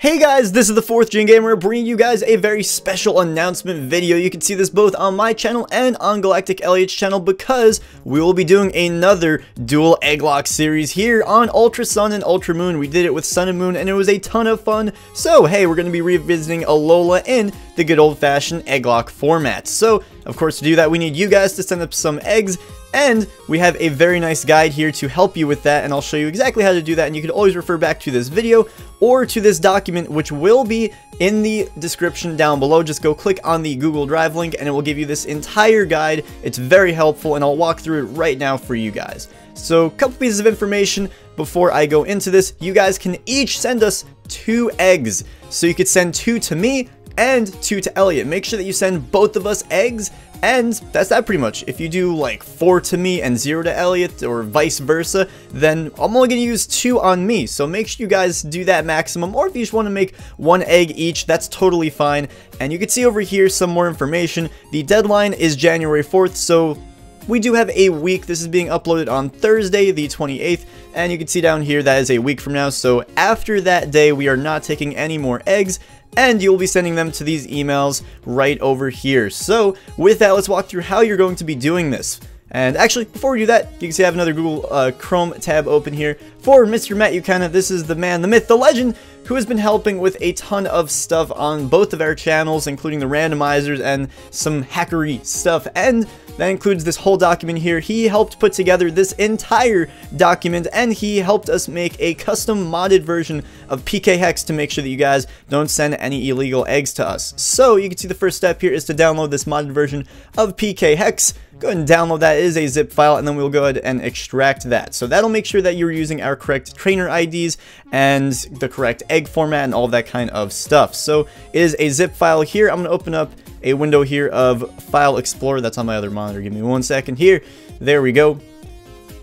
Hey guys, this is the 4th Gen Gamer bringing you guys a very special announcement video. You can see this both on my channel and on Galactic Elliot's channel because we will be doing another dual EGGLOCKE series here on Ultra Sun and Ultra Moon. We did it with Sun and Moon and it was a ton of fun. So hey, we're going to be revisiting Alola in the good old-fashioned EGGLOCKE format. So of course to do that we need you guys to send up some eggs. And we have a very nice guide here to help you with that, and I'll show you exactly how to do that, and you can always refer back to this video or to this document, which will be in the description down below. Just go click on the Google Drive link and it will give you this entire guide. It's very helpful and I'll walk through it right now for you guys. So a couple pieces of information before I go into this. You guys can each send us 2 eggs. So you could send 2 to me and 2 to Elliot. Make sure that you send both of us eggs. And that's that pretty much. If you do like 4 to me and 0 to Elliot or vice versa, then I'm only going to use 2 on me. So make sure you guys do that maximum, or if you just want to make 1 egg each, that's totally fine. And you can see over here some more information. The deadline is January 4th, so we do have a week. This is being uploaded on Thursday, the 28th, and you can see down here that is a week from now. So after that day, we are not taking any more eggs, and you'll be sending them to these emails right over here. So with that, let's walk through how you're going to be doing this. And actually, before we do that, you can see I have another Google Chrome tab open here for Mr. Matt Ucana. This is the man, the myth, the legend, who has been helping with a ton of stuff on both of our channels, including the randomizers and some hackery stuff. And that includes this whole document here. He helped put together this entire document, and he helped us make a custom modded version of PK Hex to make sure that you guys don't send any illegal eggs to us. So you can see the first step here is to download this modded version of PK Hex. Go ahead and download that. It is a zip file, and then we'll go ahead and extract that. So that'll make sure that you're using our correct trainer IDs and the correct egg format and all that kind of stuff. So it is a zip file here. I'm going to open up a window here of File Explorer. That's on my other monitor. Give me 1 second here. There we go. I'm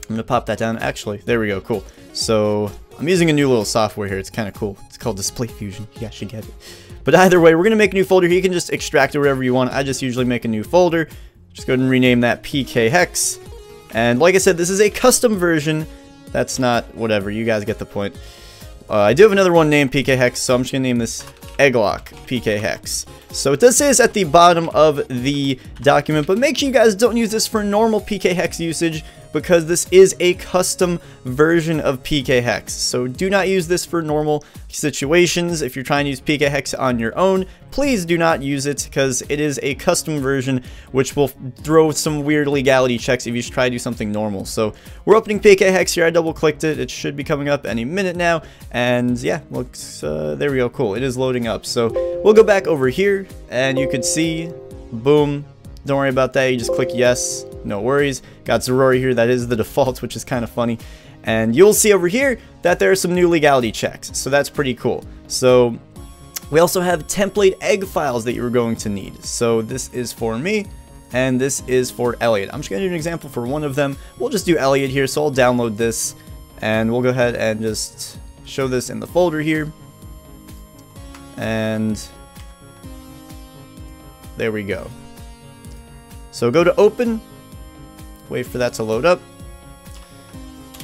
going to pop that down. Actually, there we go. Cool. So I'm using a new little software here. It's kind of cool. It's called Display Fusion. You guys should get it. But either way, we're going to make a new folder here. You can just extract it wherever you want. I just usually make a new folder. Just go ahead and rename that PK Hex. And like I said, this is a custom version. That's not whatever. You guys get the point. I do have another one named PK Hex, so I'm just going to name this EGGLOCKE PK Hex. So it does say this at the bottom of the document, but make sure you guys don't use this for normal PK Hex usage, because this is a custom version of PK Hex. So do not use this for normal situations. If you're trying to use PK Hex on your own, please do not use it, because it is a custom version which will throw some weird legality checks if you try to do something normal. So we're opening PK Hex here. I double clicked it. It should be coming up any minute now. And yeah, looks, there we go. Cool. It is loading up. So we'll go back over here and you could see, boom. Don't worry about that. You just click yes. No worries. Got Zorori here. That is the default, which is kind of funny. And you'll see over here that there are some new legality checks. So that's pretty cool. So we also have template egg files that you're going to need. So this is for me and this is for Elliot. I'm just going to do an example for one of them. We'll just do Elliot here. So I'll download this and we'll go ahead and just show this in the folder here. And there we go. So go to open, wait for that to load up,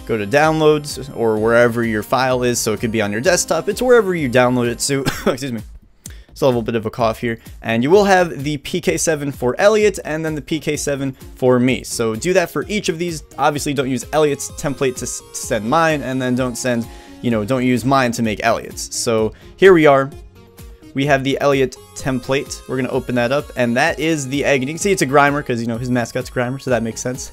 go to downloads or wherever your file is. So it could be on your desktop, it's wherever you download it to. Excuse me, still have a little bit of a cough here. And you will have the PK7 for Elliot and then the PK7 for me. So do that for each of these. Obviously don't use Elliot's template to send mine, and then don't send, don't use mine to make Elliot's. So here we are. We have the Elliot template. We're going to open that up, and that is the egg. And you can see it's a Grimer because, his mascot's Grimer, so that makes sense.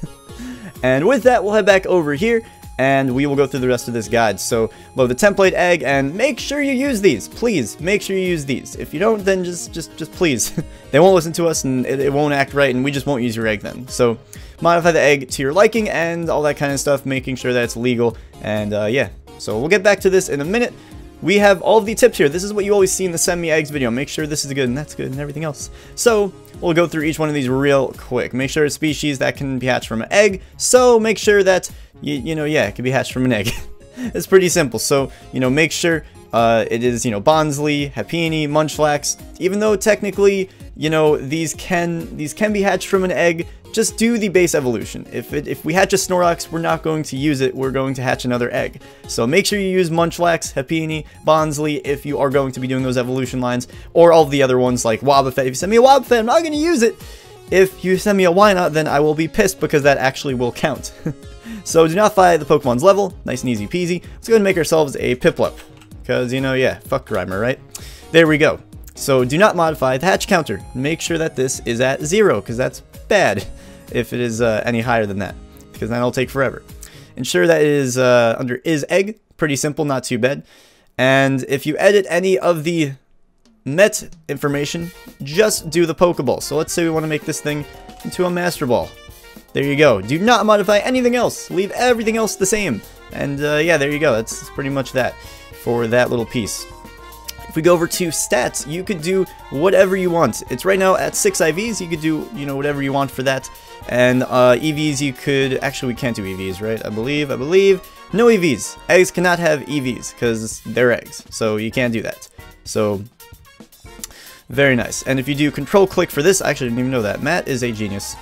And with that, we'll head back over here, and we will go through the rest of this guide. So load the template egg, and make sure you use these. Please, make sure you use these. If you don't, then just please. They won't listen to us, and it won't act right, and we just won't use your egg then. So modify the egg to your liking, and all that kind of stuff, making sure that it's legal. And yeah, so we'll get back to this in a minute. We have all of the tips here. This is what you always see in the send me eggs video. Make sure this is good and that's good and everything else. So we'll go through each one of these real quick. Make sure it's species that can be hatched from an egg. So make sure that, yeah, it can be hatched from an egg. It's pretty simple. So, make sure it is, Bonsley, Happini, Munchlax. Even though technically, these can be hatched from an egg, just do the base evolution. If we hatch a Snorlax, we're not going to use it, we're going to hatch another egg. So make sure you use Munchlax, Happiny, Bonsly if you are going to be doing those evolution lines, or all of the other ones like Wobbuffet. If you send me a Wobbuffet, I'm not going to use it. If you send me a Wynaut, then I will be pissed because that actually will count. So do not fight the Pokemon's level, nice and easy peasy. Let's go ahead and make ourselves a Piplup, because, you know, yeah, fuck Grimer, right? There we go. So do not modify the hatch counter. Make sure that this is at 0, because that's bad if it is any higher than that, because then it'll take forever. Ensure that it is under is egg, pretty simple, not too bad. And if you edit any of the Met information, just do the Pokeball. So let's say we want to make this thing into a Master Ball. There you go. Do not modify anything else. Leave everything else the same. And yeah, there you go. That's pretty much that for that little piece. If we go over to stats, you could do whatever you want. It's right now at 6 IVs. You could do, you know, whatever you want for that. And EVs, you could... Actually, we can't do EVs, right? I believe. No EVs. Eggs cannot have EVs because they're eggs. So you can't do that. So... very nice. And if you do control click for this, I actually didn't even know that. Matt is a genius.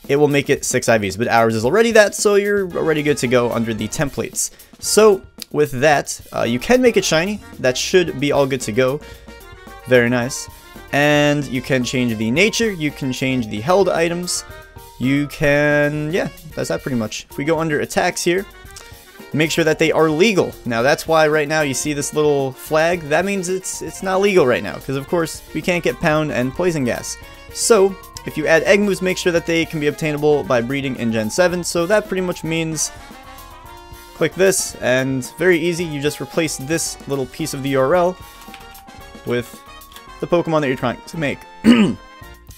It will make it 6 IVs, but ours is already that, so you're already good to go under the templates. So with that, you can make it shiny. That should be all good to go. Very nice. And you can change the nature. You can change the held items. You can, yeah, that's that pretty much. If we go under attacks here, make sure that they are legal. Now that's why right now you see this little flag. That means it's not legal right now, because of course we can't get Pound and Poison Gas. So if you add egg moves, make sure that they can be obtainable by breeding in Gen 7. So that pretty much means click this, and very easy, you just replace this little piece of the URL with the Pokemon that you're trying to make.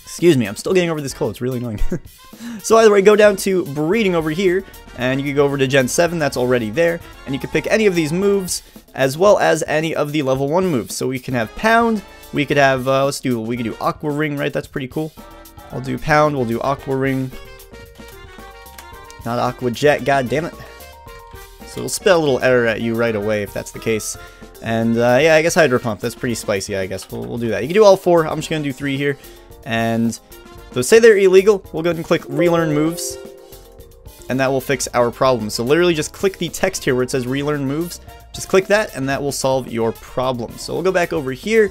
Excuse me, I'm still getting over this cold, it's really annoying. So either way, go down to breeding over here, and you can go over to Gen 7, that's already there, and you can pick any of these moves, as well as any of the level 1 moves. So we can have Pound, we could have, we could do Aqua Ring, right? That's pretty cool. I'll do Pound, we'll do Aqua Ring. Not Aqua Jet, god damn it. So it'll spell a little error at you right away if that's the case. And yeah, I guess Hydro Pump, that's pretty spicy, I guess. We'll do that. You can do all 4, I'm just going to do 3 here. And so say they're illegal, we'll go ahead and click Relearn Moves, and that will fix our problem. So literally just click the text here where it says Relearn Moves, just click that, and that will solve your problem. So we'll go back over here,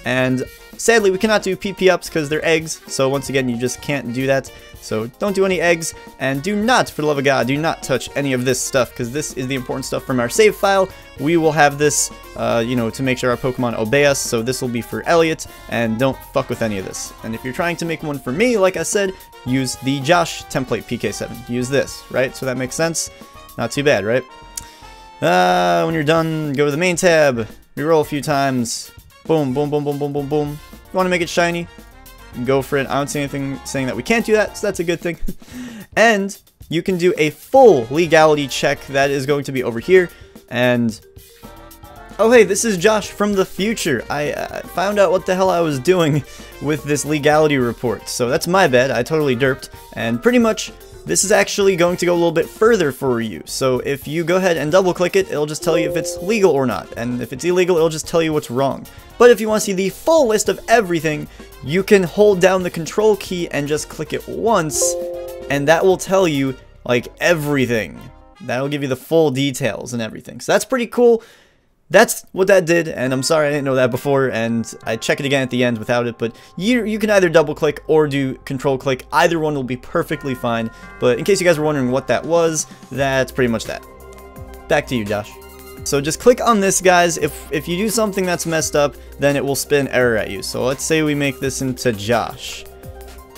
and sadly we cannot do PP ups because they're eggs, so once again you just can't do that. So don't do any eggs, and do not, for the love of God, do not touch any of this stuff, because this is the important stuff from our save file. We will have this, you know, to make sure our Pokemon obey us, so this will be for Elliot, and don't fuck with any of this. And if you're trying to make one for me, like I said, use the Josh template PK7. Use this, right? So that makes sense. Not too bad, right? When you're done, go to the main tab, reroll a few times, boom, boom, boom, boom, boom, boom, boom. If you want to make it shiny, go for it. I don't see anything saying that we can't do that, so that's a good thing. And you can do a full legality check that is going to be over here. And oh hey, this is Josh from the future. I found out what the hell I was doing with this legality report, so that's my bad. I totally derped, and pretty much this is actually going to go a little bit further for you. So if you go ahead and double click it, it'll just tell you if it's legal or not, and if it's illegal, it'll just tell you what's wrong. But if you want to see the full list of everything, you can hold down the control key and just click it once, and that will tell you like everything. That'll give you the full details and everything. So that's pretty cool. That's what that did, and I'm sorry I didn't know that before, and I check it again at the end without it, but you can either double click or do control click. Either one will be perfectly fine, but in case you guys were wondering what that was, that's pretty much that. Back to you, Josh. So just click on this, guys. If you do something that's messed up, then it will spit an error at you. So let's say we make this into Josh,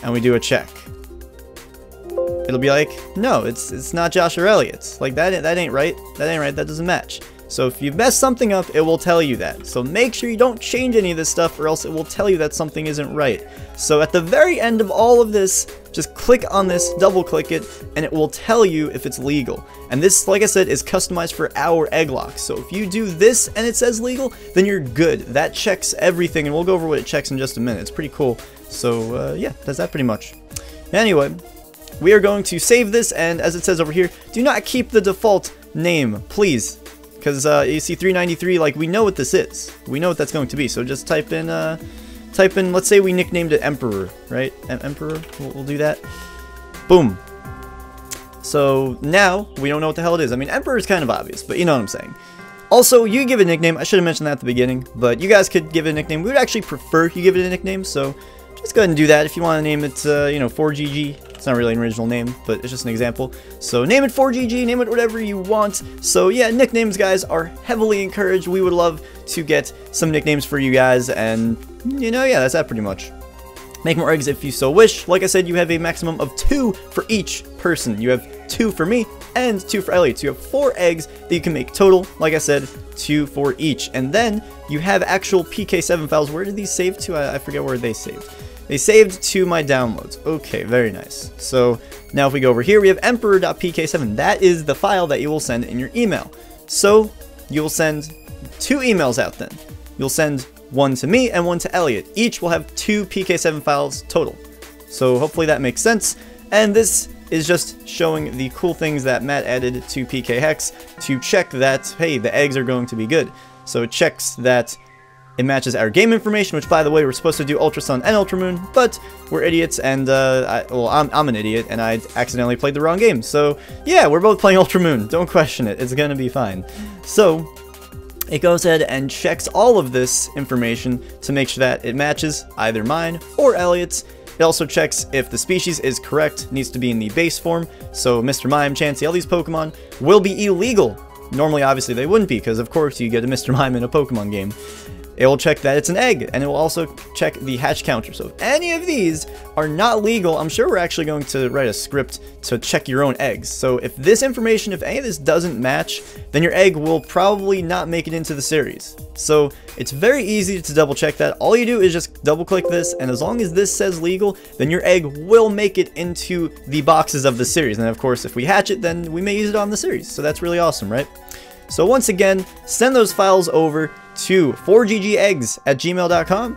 and we do a check. It'll be like, no, it's not Josh or Elliot. Like, that ain't right. That ain't right. That doesn't match. So if you mess something up, it will tell you that. So make sure you don't change any of this stuff, or else it will tell you that something isn't right. So at the very end of all of this, just click on this, double click it, and it will tell you if it's legal. And this, like I said, is customized for our EGGLOCKE. So if you do this and it says legal, then you're good. That checks everything, and we'll go over what it checks in just a minute. It's pretty cool. So yeah, that's that pretty much. Anyway, we are going to save this, and as it says over here, do not keep the default name, please. Because you see 393, like, we know what this is. We know what that's going to be. So just type in type in, let's say we nicknamed it Emperor, right? Emperor, we'll do that. Boom. So now we don't know what the hell it is. I mean, Emperor is kind of obvious, but you know what I'm saying. Also, you can give it a nickname. I should have mentioned that at the beginning, but you guys could give it a nickname. We would actually prefer you give it a nickname, so just go ahead and do that. If you want to name it, you know, 4GG. It's not really an original name, but it's just an example. So name it 4GG, name it whatever you want. So yeah, nicknames, guys, are heavily encouraged. We would love to get some nicknames for you guys, and, you know, yeah, that's that pretty much. Make more eggs if you so wish. Like I said, you have a maximum of 2 for each person. You have 2 for me and 2 for Elliot. So you have 4 eggs that you can make total. Like I said, 2 for each. And then you have actual PK7 files. Where did these save to? I forget where they saved. They saved to my downloads. Okay, very nice. So now if we go over here, we have emperor.pk7. That is the file that you will send in your email. So you will send 2 emails out then. You'll send one to me and one to Elliot. Each will have 2 PK7 files total. So hopefully that makes sense. And this is just showing the cool things that Matt added to PK Hex to check that, hey, the eggs are going to be good. So it checks that it matches our game information, which, by the way, we're supposed to do Ultra Sun and Ultra Moon, but we're idiots, and, I'm an idiot, and I accidentally played the wrong game. So, yeah, we're both playing Ultra Moon. Don't question it. It's gonna be fine. So it goes ahead and checks all of this information to make sure that it matches either mine or Elliot's. It also checks if the species is correct, needs to be in the base form. So Mr. Mime, Chansey, all these Pokemon will be illegal. Normally, obviously, they wouldn't be, because of course you get a Mr. Mime in a Pokemon game. It will check that it's an egg, and it will also check the hatch counter. So if any of these are not legal, I'm sure we're actually going to write a script to check your own eggs. So if this information, if any of this doesn't match, then your egg will probably not make it into the series. So it's very easy to double check that. All you do is just double click this, and as long as this says legal, then your egg will make it into the boxes of the series. And of course, if we hatch it, then we may use it on the series. So that's really awesome, right? So once again, send those files over to 4ggeggs@gmail.com,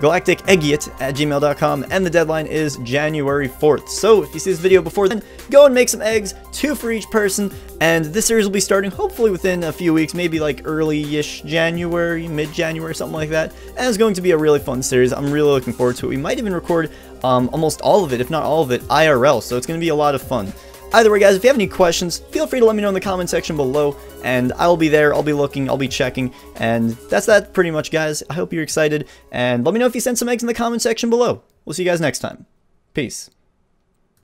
galacticeggiot@gmail.com, and the deadline is January 4th. So if you see this video before then, go and make some eggs, 2 for each person, and this series will be starting hopefully within a few weeks, maybe like early-ish January, mid-January, something like that, and it's going to be a really fun series. I'm really looking forward to it. We might even record almost all of it, if not all of it, IRL, so it's going to be a lot of fun. Either way, guys, if you have any questions, feel free to let me know in the comment section below, and I'll be there, I'll be looking, I'll be checking, and that's that pretty much, guys. I hope you're excited, and let me know if you sent some eggs in the comment section below. We'll see you guys next time. Peace.